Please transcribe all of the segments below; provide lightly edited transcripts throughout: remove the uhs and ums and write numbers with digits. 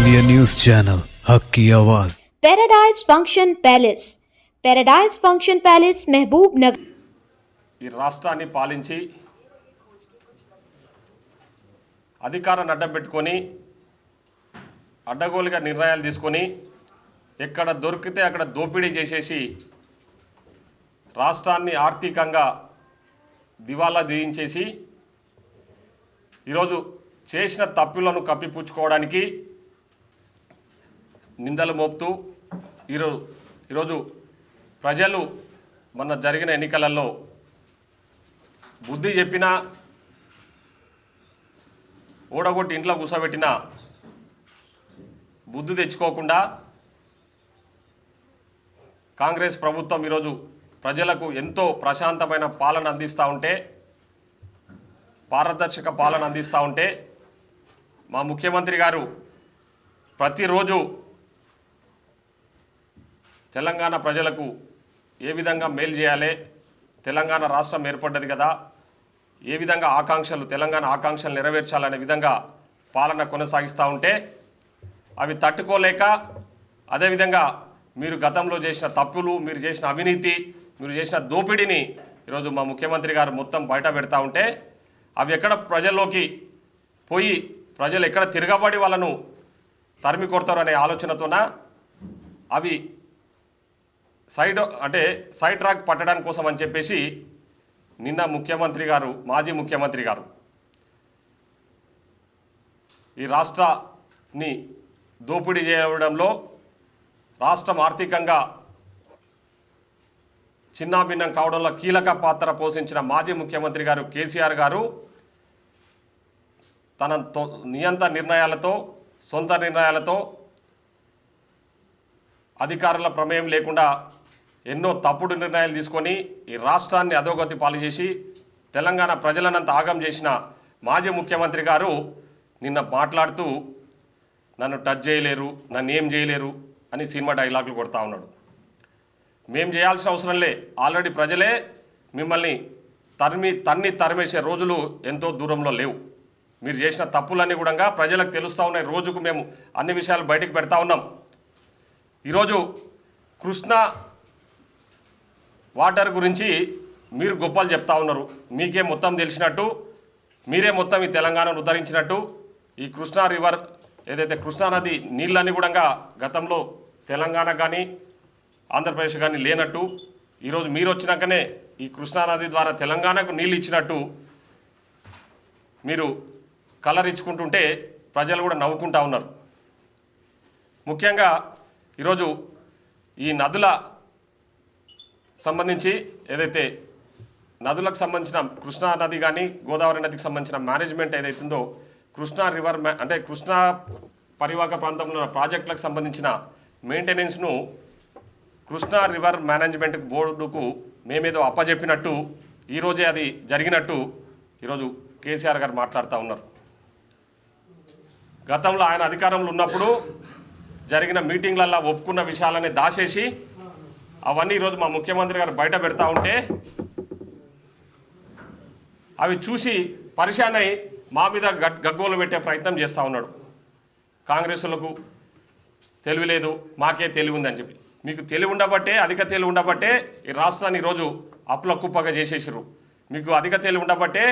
India news channel हक की आवाज़। पैराडाइज फंक्शन पैलेस महबूब नगर ఈ రాష్ట్రాన్ని పాలించి అధికారాన్ని అడ్డం పెట్టుకొని అడ్డగోలుగా నిర్ణయాలు తీసుకొని ఎక్కడ దొరికితే అక్కడ దోపిడీ చేసేసి రాష్ట్రాన్ని ఆర్థికంగా దివాలా తీయించేసి ఈరోజు చేసిన తప్పులను కప్పిపుచ్చుకోవడానికి నిందలు మోపుతూ ఈరోజు ప్రజలు మొన్న జరిగిన ఎన్నికలలో బుద్ధి చెప్పినా ఓడగొట్టి ఇంట్లో కూర్చోబెట్టినా బుద్ధి తెచ్చుకోకుండా కాంగ్రెస్ ప్రభుత్వం ఈరోజు ప్రజలకు ఎంతో ప్రశాంతమైన పాలన అందిస్తూ ఉంటే, పారదర్శక పాలన అందిస్తూ ఉంటే మా ముఖ్యమంత్రి గారు ప్రతిరోజు తెలంగాణ ప్రజలకు ఏ విధంగా మేలు చేయాలి, తెలంగాణ రాష్ట్రం ఏర్పడ్డది కదా, ఏ విధంగా తెలంగాణ ఆకాంక్షలు నెరవేర్చాలనే విధంగా పాలన కొనసాగిస్తూ ఉంటే అవి తట్టుకోలేక, అదేవిధంగా మీరు గతంలో చేసిన తప్పులు, మీరు చేసిన అవినీతి, మీరు చేసిన దోపిడీని ఈరోజు మా ముఖ్యమంత్రి గారు మొత్తం బయట పెడతా ఉంటే అవి ఎక్కడ ప్రజల్లోకి పోయి ప్రజలు ఎక్కడ తిరగబడి వాళ్ళను తరిమి కొడతారు అనే ఆలోచనతోన అవి సైడ్ ట్రాక్ పట్టడానికి కోసం అని చెప్పేసి నిన్న మాజీ ముఖ్యమంత్రి గారు ఈ రాష్ట్రాన్ని దోపిడీ చేయడంలో, రాష్ట్రం ఆర్థికంగా చిన్నాభిన్నం కావడంలో కీలక పాత్ర పోషించిన మాజీ ముఖ్యమంత్రి గారు కేసీఆర్ గారు తన సొంత నిర్ణయాలతో అధికారుల ప్రమేయం లేకుండా ఎన్నో తప్పుడు నిర్ణయాలు తీసుకొని ఈ రాష్ట్రాన్ని అధోగతి పాలు చేసి తెలంగాణ ప్రజలనంత ఆగం చేసిన మాజీ ముఖ్యమంత్రి గారు నిన్న మాట్లాడుతూ నన్ను టచ్ చేయలేరు, నన్ను ఏం చేయలేరు అని సినిమా డైలాగులు కొడతా ఉన్నాడు. మేం చేయాల్సిన అవసరం లే, ఆల్రెడీ ప్రజలే మిమ్మల్ని తరిమేసే రోజులు ఎంతో దూరంలో లేవు. మీరు చేసిన తప్పులన్నీ కూడా ప్రజలకు తెలుస్తూ ఉన్నాయి. రోజుకు మేము అన్ని విషయాలు బయటకు పెడతా ఉన్నాం. ఈరోజు కృష్ణా వాటర్ గురించి మీరు గొప్పలు చెప్తా ఉన్నారు. మీకే మొత్తం తెలిసినట్టు, మీరే మొత్తం ఈ తెలంగాణను ఉద్ధరించినట్టు, ఈ కృష్ణా రివర్ ఏదైతే కృష్ణానది నీళ్ళని కూడా గతంలో తెలంగాణ కానీ ఆంధ్రప్రదేశ్ కానీ లేనట్టు, ఈరోజు మీరు వచ్చినాకనే ఈ కృష్ణానది ద్వారా తెలంగాణకు నీళ్ళు ఇచ్చినట్టు మీరు కలర్ ఇచ్చుకుంటుంటే ప్రజలు కూడా నవ్వుకుంటా ఉన్నారు. ముఖ్యంగా ఈరోజు ఈ నదుల సంబంధించి ఏదైతే నదులకు సంబంధించిన కృష్ణా నది కానీ గోదావరి నదికి సంబంధించిన మేనేజ్మెంట్ ఏదైతుందో, కృష్ణా రివర్ కృష్ణా పరివాహక ప్రాంతంలో ఉన్న ప్రాజెక్టులకు సంబంధించిన మెయింటెనెన్స్ను కృష్ణా రివర్ మేనేజ్మెంట్ బోర్డుకు మేమేదో అప్పజెప్పినట్టు, ఈరోజే అది జరిగినట్టు ఈరోజు కేసీఆర్ గారు మాట్లాడుతూ ఉన్నారు. గతంలో ఆయన అధికారంలో ఉన్నప్పుడు జరిగిన మీటింగ్లల్లో ఒప్పుకున్న విషయాలని దాచేసి అవన్నీ ఈరోజు మా ముఖ్యమంత్రి గారు బయట పెడతా ఉంటే అవి చూసి పరిశానై మా మీద గగ్గోలు పెట్టే ప్రయత్నం చేస్తూ ఉన్నాడు. కాంగ్రెసులకు తెలివి లేదు, మాకే తెలివి ఉందని చెప్పి. మీకు తెలివి ఉండబట్టే, అధిక తెలివి ఉండబట్టే ఈ రాష్ట్రాన్ని ఈరోజు అప్పుల కుప్పగా చేసేసారు. మీకు అధిక తెలివి ఉండబట్టే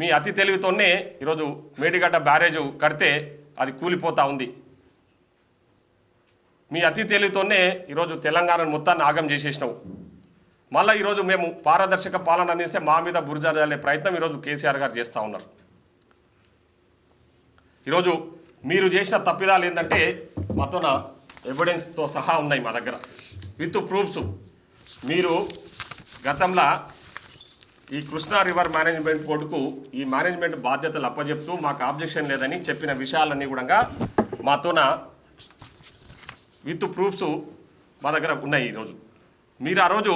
మీ అతి తెలివితోనే ఈరోజు మేడిగడ్డ బ్యారేజు కడితే అది కూలిపోతూ ఉంది. మీ అతి తెలివితోనే ఈరోజు తెలంగాణను మొత్తాన్ని ఆగం చేసేసినావు. మళ్ళీ ఈరోజు మేము పారదర్శక పాలన అందిస్తే మా మీద బురద జల్లే ప్రయత్నం ఈరోజు కేసీఆర్ గారు చేస్తూ ఉన్నారు. ఈరోజు మీరు చేసిన తప్పిదాలు ఏంటంటే మాతోన ఎవిడెన్స్తో సహా ఉన్నాయి మా దగ్గర, విత్ ప్రూఫ్స్. మీరు గతంలో ఈ కృష్ణా రివర్ మేనేజ్మెంట్ బోర్డుకు ఈ మేనేజ్మెంట్ బాధ్యతలు అప్పచెప్తూ మాకు ఆబ్జెక్షన్ లేదని చెప్పిన విషయాలన్నీ కూడా మాతోన విత్ ప్రూఫ్స్ మా దగ్గర ఉన్నాయి. ఈరోజు మీరు ఆ రోజు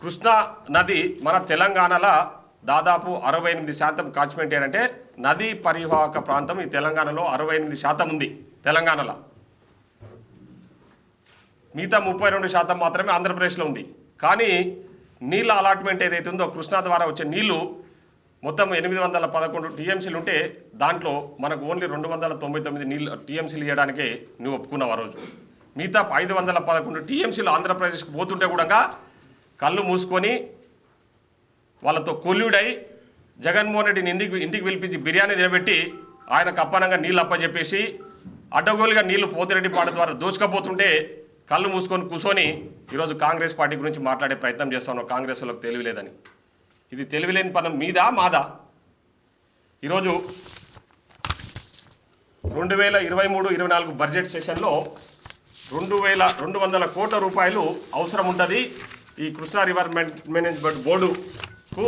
కృష్ణా నది మన తెలంగాణలో దాదాపు 68% కాన్స్టిట్యూయెంట్ ఏంటంటే నదీ పరివాహక ప్రాంతం ఈ తెలంగాణలో 68% ఉంది. తెలంగాణలో మిగతా 32% మాత్రమే ఆంధ్రప్రదేశ్లో ఉంది. కానీ నీళ్ళ అలాట్మెంట్ ఏదైతే ఉందో కృష్ణా ద్వారా వచ్చే నీళ్లు మొత్తం 811 టీఎంసీలు ఉంటే దాంట్లో మనకు ఓన్లీ 299 నీళ్ళు టీఎంసీలు ఇవ్వడానికే నువ్వు ఒప్పుకున్నావు ఆ రోజు. మిగతా 511 టీఎంసీలు ఆంధ్రప్రదేశ్కి పోతుంటే కూడా కళ్ళు మూసుకొని వాళ్ళతో కొల్లుడై జగన్మోహన్ రెడ్డిని ఇంటికి పిలిపించి బిర్యానీ తినబెట్టి ఆయనకు అప్పనంగా నీళ్ళు అప్పచెప్పేసి అడ్డగోలుగా నీళ్లు పోతిరెడ్డిపాట ద్వారా దోచుకపోతుంటే కళ్ళు మూసుకొని కూర్చొని ఈరోజు కాంగ్రెస్ పార్టీ గురించి మాట్లాడే ప్రయత్నం చేస్తాను. కాంగ్రెస్ వాళ్ళకి తెలివిలేదని. ఇది తెలివిలేని పనం మీదా మాదా? ఈరోజు 2023-24 బడ్జెట్ సెషన్లో 2200 కోట్ల రూపాయలు అవసరం ఉంటుంది ఈ కృష్ణా రివర్ మేనేజ్మెంట్ బోర్డుకు.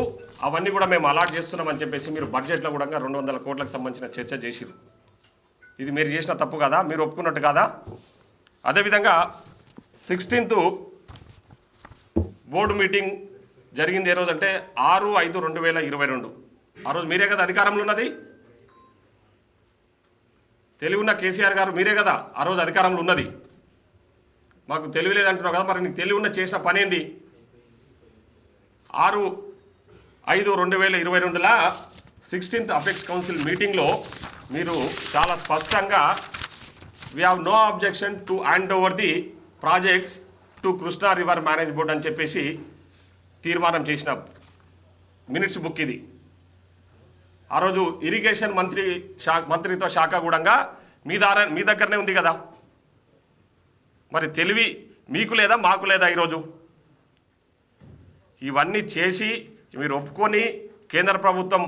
అవన్నీ కూడా మేము అలాట్ చేస్తున్నామని చెప్పేసి మీరు బడ్జెట్లో కూడా 200 కోట్లకు సంబంధించిన చర్చ చేసిరు. ఇది మీరు చేసిన తప్పు కదా, మీరు ఒప్పుకున్నట్టు కాదా? అదేవిధంగా 16th బోర్డు మీటింగ్ జరిగింది ఏ రోజు అంటే 6/5/2022. ఆ రోజు మీరే కదా అధికారంలో ఉన్నది. తెలివి ఉన్న కేసీఆర్ గారు మీరే కదా ఆ రోజు అధికారంలో ఉన్నది. మాకు తెలివి లేదంటున్నావు కదా, మరి నీకు తెలివి ఉన్న చేసిన పని ఏంది? 6/5/2022 16th అపెక్స్ కౌన్సిల్ మీటింగ్లో మీరు చాలా స్పష్టంగా we have no objection to hand over the projects to Krishna river manage board అని చెప్పేసి తీర్మానం చేసిన మినిట్స్ బుక్ ఇది. ఆ రోజు ఇరిగేషన్ మంత్రిత్వ శాఖ కూడా మీ దగ్గరనే ఉంది కదా. మరి తెలివి మీకు లేదా మాకు లేదా? ఈరోజు ఇవన్నీ చేసి మీరు ఒప్పుకొని కేంద్ర ప్రభుత్వం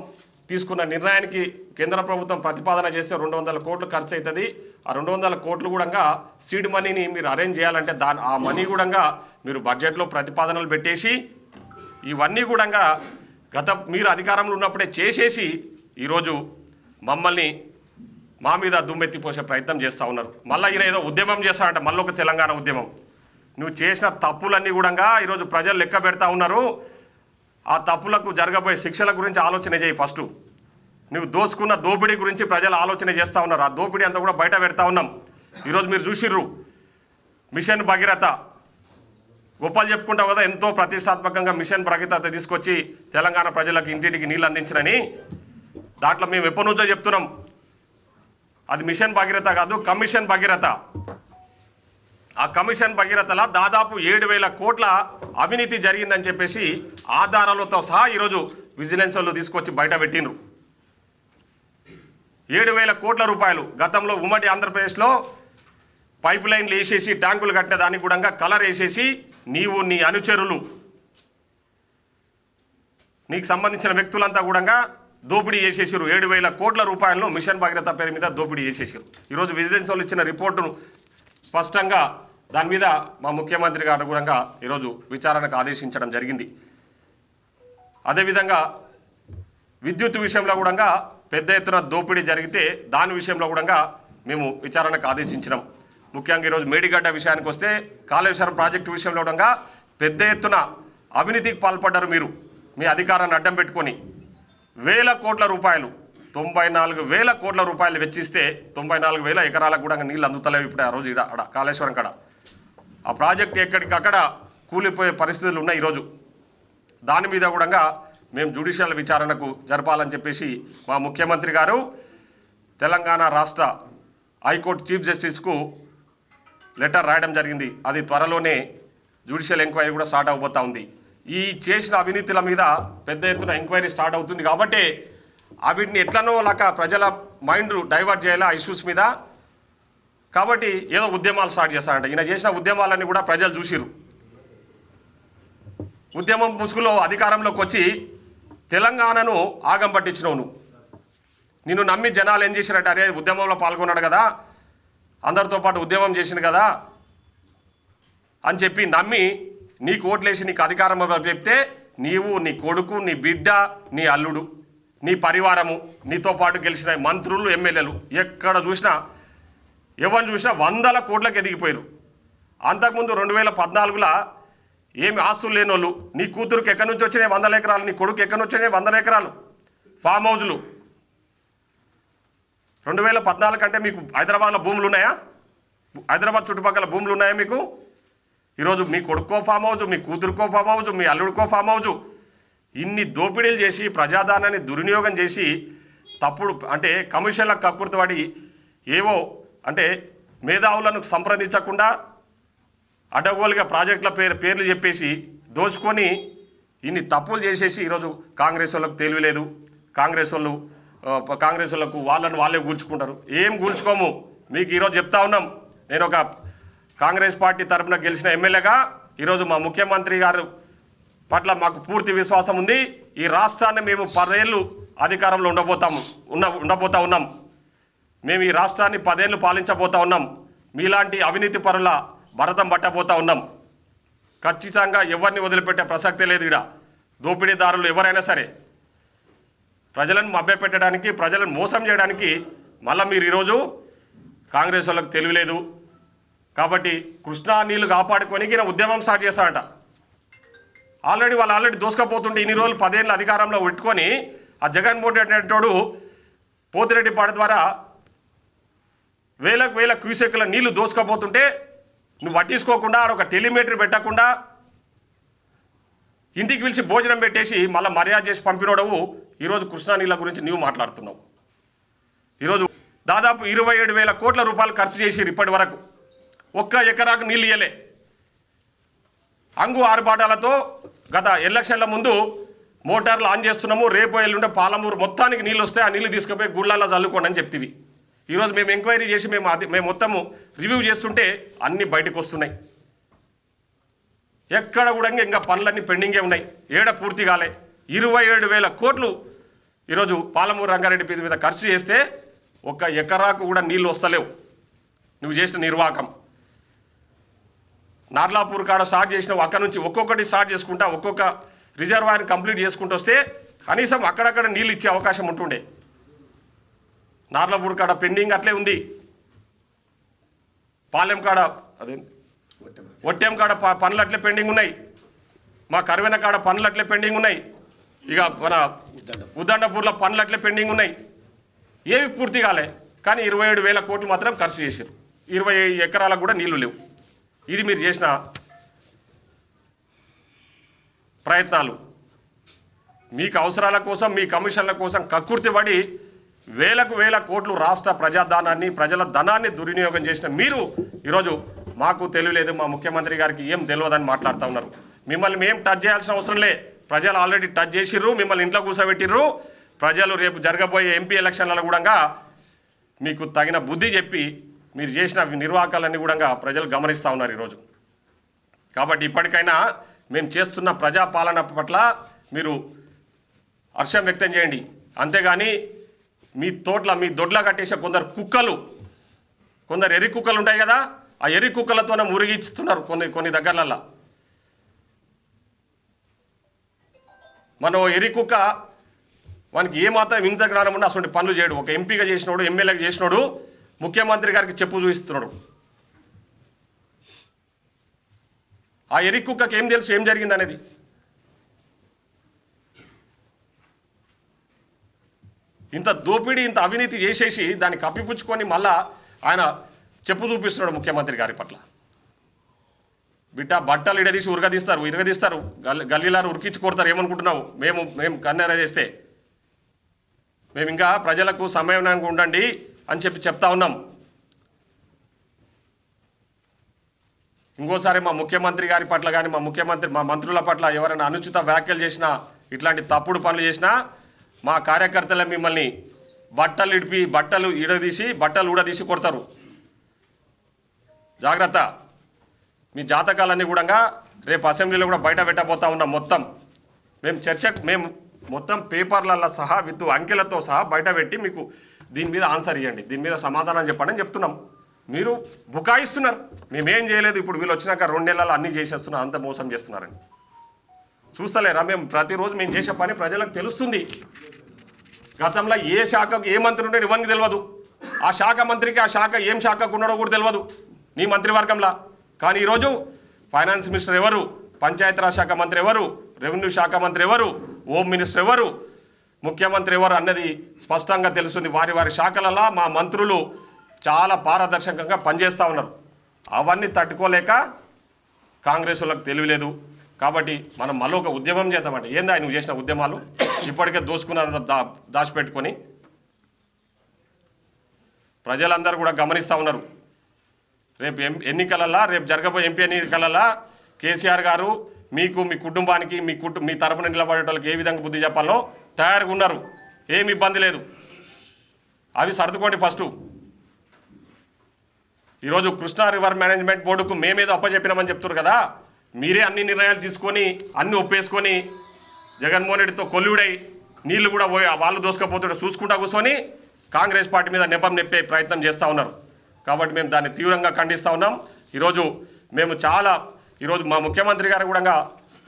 తీసుకున్న నిర్ణయానికి కేంద్ర ప్రభుత్వం ప్రతిపాదన చేస్తే 200 కోట్లు ఖర్చు అవుతుంది. ఆ 200 కోట్లు కూడా సీడ్ మనీని మీరు అరేంజ్ చేయాలంటే ఆ మనీ కూడా మీరు బడ్జెట్లో ప్రతిపాదనలు పెట్టేసి ఇవన్నీ కూడా మీరు అధికారంలో ఉన్నప్పుడే చేసేసి ఈరోజు మమ్మల్ని మా మీద దుమ్మెత్తిపోసే ప్రయత్నం చేస్తూ ఉన్నారు. మళ్ళీ ఈయన ఏదో ఉద్యమం చేస్తాడంటే మళ్ళీ ఒక తెలంగాణ ఉద్యమం. నువ్వు చేసిన తప్పులన్నీ కూడా ఈరోజు ప్రజలు లెక్క పెడతా ఉన్నారు. ఆ తప్పులకు జరగబోయే శిక్షల గురించి ఆలోచన చేయి. ఫస్ట్ నువ్వు దోసుకున్న దోపిడీ గురించి ప్రజలు ఆలోచన చేస్తూ ఉన్నారు. ఆ దోపిడీ అంతా కూడా బయట పెడతా ఉన్నాం. ఈరోజు మీరు చూసిర్రు మిషన్ భగీరథ గొప్పలు చెప్పుకుంటావు కదా, ఎంతో ప్రతిష్టాత్మకంగా మిషన్ భగీరథ తీసుకొచ్చి తెలంగాణ ప్రజలకు ఇంటింటికి నీళ్ళు అందించినని. దాంట్లో మేము ఎప్పటి నుంచో చెప్తున్నాం అది మిషన్ భగీరథ కాదు, కమిషన్ భగీరథ. ఆ కమిషన్ భగీరథలో దాదాపు 7,000 కోట్ల అవినీతి జరిగిందని చెప్పేసి ఆధారాలతో సహా ఈరోజు విజిలెన్స్ వాళ్ళు తీసుకొచ్చి బయట పెట్టినరు. 7,000 కోట్ల రూపాయలు గతంలో ఉమ్మడి ఆంధ్రప్రదేశ్లో పైప్ లైన్లు వేసేసి ట్యాంకులు కట్టిన దానికి కూడా కలర్ వేసేసి నీవు నీ అనుచరులు నీకు సంబంధించిన వ్యక్తులంతా కూడా దోపిడీ చేసేసారు. 7,000 కోట్ల రూపాయలను మిషన్ భగీరథ పేరు మీద దోపిడీ చేసేసారు. ఈరోజు విజిలెన్స్ వాళ్ళు ఇచ్చిన రిపోర్టును స్పష్టంగా దాని మీద మా ముఖ్యమంత్రి గారు కూడా ఈరోజు విచారణకు ఆదేశించడం జరిగింది. అదేవిధంగా విద్యుత్ విషయంలో కూడా పెద్ద ఎత్తున దోపిడీ జరిగితే దాని విషయంలో కూడా మేము విచారణకు ఆదేశించినాం. ముఖ్యంగా ఈరోజు మేడిగడ్డ విషయానికి వస్తే కాళేశ్వరం ప్రాజెక్టు విషయంలో కూడా పెద్ద ఎత్తున అవినీతికి పాల్పడ్డారు. మీరు మీ అధికారాన్ని అడ్డం పెట్టుకొని 1,000 కోట్ల రూపాయలు 94,000 కోట్ల రూపాయలు వెచ్చిస్తే 94,000 ఎకరాలకు కూడా నీళ్ళు అందుతలేవు. ఇప్పుడు ఆ రోజు అడ కాళేశ్వరం కాడ ఆ ప్రాజెక్ట్ ఎక్కడికక్కడ కూలిపోయే పరిస్థితులు ఉన్నాయి. ఈరోజు దాని మీద కూడా మేము జ్యుడిషియల్ విచారణకు జరపాలని చెప్పేసి మా ముఖ్యమంత్రి గారు తెలంగాణ రాష్ట్ర హైకోర్టు చీఫ్ జస్టిస్కు లెటర్ రాయడం జరిగింది. అది త్వరలోనే జ్యుడిషియల్ ఎంక్వైరీ కూడా స్టార్ట్ అవబోతూ ఉంది. ఈ చేసిన అవినీతుల మీద పెద్ద ఎత్తున ఎంక్వైరీ స్టార్ట్ అవుతుంది కాబట్టి వీటిని ఎట్లనో లాగా ప్రజల మైండ్ డైవర్ట్ చేయాలి ఆ ఇష్యూస్ మీద. కాబట్టి ఏదో ఉద్యమాలు స్టార్ట్ చేస్తారంట. ఈయన చేసిన ఉద్యమాలన్నీ కూడా ప్రజలు చూసిరు. ఉద్యమం ముసుగులో అధికారంలోకి వచ్చి తెలంగాణను ఆగం పట్టించినావు నువ్వు. నిన్ను నమ్మి జనాలు ఏం చేసినట్టు, అరే ఉద్యమంలో పాల్గొన్నాడు కదా, అందరితో పాటు ఉద్యమం చేసింది కదా అని చెప్పి నమ్మి నీకు ఓట్లేసి నీకు అధికారం చెప్తే నీవు, నీ కొడుకు, నీ బిడ్డ, నీ అల్లుడు, నీ పరివారము, నీతో పాటు గెలిచిన మంత్రులు, ఎమ్మెల్యేలు ఎక్కడ చూసినా ఎవరిని చూసినా 100 కోట్లకు ఎదిగిపోయారు. అంతకుముందు 2014లో ఏమి ఆస్తులు లేని వాళ్ళు, నీ కూతురుకి ఎక్కడి నుంచి వచ్చినాయి 100 ఎకరాలు, నీ కొడుకు ఎక్కడి నుంచి వచ్చినాయి 100 ఎకరాలు ఫామ్ హౌజులు. 2014 కంటే మీకు హైదరాబాద్లో భూములు ఉన్నాయా? హైదరాబాద్ చుట్టుపక్కల భూములు ఉన్నాయా మీకు? ఈరోజు మీ కొడుకో ఫామ్ హౌజు, మీ కూతురుకో ఫామ్ హౌజు, మీ అల్లుడికో ఫామ్ హౌజు. ఇన్ని దోపిడీలు చేసి ప్రజాధనాన్ని దుర్వినియోగం చేసి తప్పుడు అంటే కమిషన్లకు కక్కుర్తిపడి ఏవో అంటే మేధావులను సంప్రదించకుండా అడ్డగోలుగా ప్రాజెక్టుల పేర్లు చెప్పేసి దోచుకొని ఇన్ని తప్పులు చేసేసి ఈరోజు కాంగ్రెస్ వాళ్ళకు తెలియలేదు. కాంగ్రెస్ వాళ్ళకు వాళ్ళే కూల్చుకుంటారు. ఏం కూల్చుకోము. మీకు ఈరోజు చెప్తా ఉన్నాం. నేను ఒక కాంగ్రెస్ పార్టీ తరఫున గెలిచిన ఎమ్మెల్యేగా ఈరోజు మా ముఖ్యమంత్రి గారు పట్ల మాకు పూర్తి విశ్వాసం ఉంది. ఈ రాష్ట్రాన్ని మేము 10 ఏళ్ళు అధికారంలో ఉండబోతా ఉన్నాం. మేము ఈ రాష్ట్రాన్ని 10 ఏళ్ళు పాలించబోతా ఉన్నాం. మీలాంటి అవినీతి పరుల భరతం పట్టబోతా ఉన్నాం. ఖచ్చితంగా ఎవరిని వదిలిపెట్టే ప్రసక్తే లేదు. ఇక్కడ దోపిడీదారులు ఎవరైనా సరే ప్రజలను మభ్యపెట్టడానికి, ప్రజలను మోసం చేయడానికి మళ్ళీ మీరు ఈరోజు కాంగ్రెస్ వాళ్ళకి తెలియలేదు. కాబట్టి కృష్ణా నీళ్లు కాపాడుకొని ఈయన ఉద్యమం స్టార్ట్ చేస్తాడంట. ఆల్రెడీ దోసుకపోతుంటే ఇన్ని రోజులు 10 ఏళ్ళ అధికారంలో పెట్టుకొని ఆ జగన్మోహన్ రెడ్డి అనేటోడు పోతిరెడ్డిపాడు ద్వారా వేల క్యూసెక్కుల నీళ్లు దోసుకపోతుంటే నువ్వు పట్టించుకోకుండా ఒక టెలిమీటర్ పెట్టకుండా ఇంటికి పిలిచి భోజనం పెట్టేసి మళ్ళీ మర్యాద చేసి పంపినోడవు ఈరోజు కృష్ణా నీళ్ళ గురించి నువ్వు మాట్లాడుతున్నావు. ఈరోజు దాదాపు 27,000 కోట్ల రూపాయలు ఖర్చు చేసి ఇప్పటి వరకు ఒక్క ఎకరాకు నీళ్ళు ఇయ్యలే. అంగు ఆరుబాటాలతో గత ఎలక్షన్ల ముందు మోటార్లు ఆన్ చేస్తున్నాము, రేపు ఎల్లుండే పాలమూరు మొత్తానికి నీళ్ళు వస్తే ఆ నీళ్ళు తీసుకుపోయి గుళ్ళల్లో చల్లుకోండి అని చెప్తివి. ఈరోజు మేము ఎంక్వైరీ చేసి మేము మొత్తము రివ్యూ చేస్తుంటే అన్నీ బయటకు వస్తున్నాయి. ఎక్కడ కూడా ఇంకా పనులన్నీ పెండింగే ఉన్నాయి. ఏడ పూర్తి కాలే. 27,000 కోట్లు ఈరోజు పాలమూరు రంగారెడ్డి పీది మీద ఖర్చు చేస్తే ఒక్క ఎకరాకు కూడా నీళ్ళు వస్తలేవు. నువ్వు చేసిన నిర్వాహకం. నార్లాపూర్ కాడ స్టార్ట్ చేసినావు. అక్కడ నుంచి ఒక్కొక్కటి స్టార్ట్ చేసుకుంటా ఒక్కొక్క రిజర్వాయర్ని కంప్లీట్ చేసుకుంటూ వస్తే కనీసం అక్కడక్కడ నీళ్ళు ఇచ్చే అవకాశం ఉంటుండే. నార్లాపూర్ కాడ పెండింగ్ అట్లే ఉంది. పాలెం కాడ అదే ఒట్టెం కాడ పనులు అట్లే పెండింగ్ ఉన్నాయి. మా కరువెన కాడ పనులు అట్లే పెండింగ్ ఉన్నాయి. ఇక మన ఉద్దండపూర్లో పనులు అట్లే పెండింగ్ ఉన్నాయి. ఏవి పూర్తి కాలే. కానీ 27,000 కోట్లు మాత్రం ఖర్చు చేశారు. 20 ఎకరాలకు కూడా నీళ్లు లేవు. ఇది మీరు చేసిన ప్రయత్నాలు. మీకు అవసరాల కోసం, మీ కమిషన్ల కోసం కక్కుర్తిపడి వేల కోట్లు రాష్ట్ర ప్రజాధనాన్ని, ప్రజల ధనాన్ని దుర్వినియోగం చేసిన మీరు ఈరోజు మాకు తెలియలేదు, మా ముఖ్యమంత్రి గారికి ఏం తెలియదని మాట్లాడుతూ ఉన్నారు. మిమ్మల్ని మేము టచ్ చేయాల్సిన అవసరం లే. ప్రజలు ఆల్రెడీ టచ్ చేసిర్రు, మిమ్మల్ని ఇంట్లో కూర్చోబెట్టిర్రు. ప్రజలు రేపు జరగబోయే ఎంపీ ఎలక్షన్లలో కూడా మీకు తగిన బుద్ధి చెప్పి మీరు చేసిన నిర్వాహకాలన్నీ కూడా ప్రజలు గమనిస్తూ ఉన్నారు ఈరోజు. కాబట్టి ఇప్పటికైనా మేము చేస్తున్న ప్రజాపాలన పట్ల మీరు హర్షం వ్యక్తం చేయండి. అంతేగాని మీ దొడ్ల కట్టేసే కొందరు ఎర్రి కుక్కలు ఉంటాయి కదా, ఆ ఎర్రి కుక్కలతోనే మురిగిస్తున్నారు కొన్ని దగ్గరలల్లో. మనం ఎర్రి కుక్క వానికి ఏమాత్రం ఇంత జ్ఞానం ఉన్నా అటువంటి పనులు చేయడు. ఒక ఎంపీగా చేసినోడు, ఎమ్మెల్యేగా చేసినోడు ముఖ్యమంత్రి గారికి చెప్పు చూపిస్తున్నాడు. ఆ ఎర్రి కుక్కకి ఏం తెలుసు ఏం జరిగింది అనేది? ఇంత దోపిడీ, ఇంత అవినీతి చేసేసి దాన్ని కప్పిపుచ్చుకొని మళ్ళా ఆయన చెప్పు చూపిస్తున్నాడు ముఖ్యమంత్రి గారి పట్ల. బిడ్డ బట్టలు ఇరగదీసి ఇరగదీస్తారు, గల్లీలారు ఉరికించి కొడతారు. ఏమనుకుంటున్నావు? మేము కన్నెర చేస్తే మేము ఇంకా ప్రజలకు సమయంగా ఉండండి అని చెప్తా ఉన్నాం. ఇంకోసారి మా ముఖ్యమంత్రి గారి పట్ల కానీ మా మంత్రుల పట్ల ఎవరైనా అనుచిత వ్యాఖ్యలు చేసినా, ఇట్లాంటి తప్పుడు పనులు చేసినా మా కార్యకర్తలే మిమ్మల్ని బట్టలు ఊడదీసి కొడతారు. జాగ్రత్త. మీ జాతకాలన్నీ కూడా రేపు అసెంబ్లీలో కూడా బయట పెట్టబోతా ఉన్నాం. మేము మొత్తం పేపర్లలో సహా విత్ అంకెలతో సహా బయట పెట్టి మీకు దీని మీద ఆన్సర్ ఇవ్వండి, దీని మీద సమాధానం చెప్పండి అని చెప్తున్నాం. మీరు బుకాయిస్తున్నారు. మేమేం చేయలేదు, ఇప్పుడు వీళ్ళు వచ్చినాక 2 నెలలు అన్నీ చేసేస్తున్నారు, అంత మోసం చేస్తున్నారని. చూస్తలేరా? మేము ప్రతిరోజు మేము చేసే పని ప్రజలకు తెలుస్తుంది. గతంలో ఏ శాఖకు ఏ మంత్రి ఉండేది ఎవరికి తెలియదు. ఆ శాఖ మంత్రికి ఆ శాఖ ఏం శాఖకు ఉన్నాడో కూడా తెలియదు నీ మంత్రివర్గంలో. కానీ ఈరోజు ఫైనాన్స్ మినిస్టర్ ఎవరు, పంచాయతీరాజ్ శాఖ మంత్రి ఎవరు, రెవెన్యూ శాఖ మంత్రి ఎవరు, హోమ్ మినిస్టర్ ఎవరు, ముఖ్యమంత్రి ఎవరు అన్నది స్పష్టంగా తెలుస్తుంది. వారి శాఖలలో మా మంత్రులు చాలా పారదర్శకంగా పనిచేస్తూ ఉన్నారు. అవన్నీ తట్టుకోలేక కాంగ్రెస్ వాళ్ళకి తెలియలేదు. కాబట్టి మనం మళ్ళీ ఒక ఉద్యమం చేద్దామంటే ఏందా నువ్వు చేసిన ఉద్యమాలు ఇప్పటికే దోసుకున్న దాచిపెట్టుకొని ప్రజలందరూ కూడా గమనిస్తూ ఉన్నారు. రేపు ఎన్నికలల్లా రేపు జరగబోయే ఎంపీ ఎన్నికలల్లా కేసీఆర్ గారు మీకు మీ కుటుంబానికి మీ తరపున నిలబడే వాళ్ళకి ఏ విధంగా బుద్ధి చెప్పాలో తయారుగా ఉన్నారు. ఏమి ఇబ్బంది లేదు, అవి సర్దుకోండి. ఫస్ట్ ఈరోజు కృష్ణా రివర్ మేనేజ్మెంట్ బోర్డుకు మేమేదో అప్పచెప్పినామని చెప్తున్నారు కదా, మీరే అన్ని నిర్ణయాలు తీసుకొని అన్ని ఒప్పేసుకొని జగన్మోహన్ రెడ్డితో కొల్లుడై నీళ్లు కూడా వాళ్ళు దోసుకపోతుంటే చూసుకుంటా కూర్చొని కాంగ్రెస్ పార్టీ మీద నెపం నెప్పే ప్రయత్నం చేస్తూ ఉన్నారు. కాబట్టి మేము దాన్ని తీవ్రంగా ఖండిస్తూ ఉన్నాం. ఈరోజు మా ముఖ్యమంత్రి గారు కూడా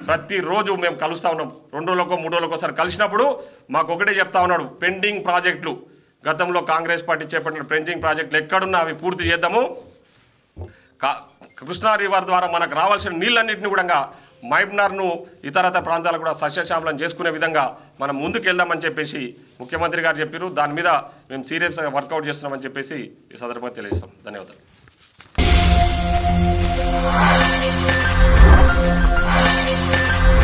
ప్రతిరోజు మేము కలుస్తూ ఉన్నాం. 2 రోజులకో 3 రోజులకో ఒకసారి కలిసినప్పుడు మాకు ఒకటే చెప్తా ఉన్నాడు, పెండింగ్ ప్రాజెక్టులు గతంలో కాంగ్రెస్ పార్టీ చేపట్టిన పెండింగ్ ప్రాజెక్టులు ఎక్కడున్నా అవి పూర్తి చేద్దాము. కృష్ణా రివర్ ద్వారా మనకు రావాల్సిన నీళ్ళన్నింటినీ కూడా మైబ్నార్ను ఇతరత ప్రాంతాలకు కూడా సస్యశ్యామలం చేసుకునే విధంగా మనం ముందుకు వెళ్దామని చెప్పేసి ముఖ్యమంత్రి గారు చెప్పారు. దాని మీద మేము సీరియస్గా వర్కౌట్ చేస్తున్నామని చెప్పేసి ఈ సందర్భంగా తెలియజేస్తాం. ధన్యవాదాలు.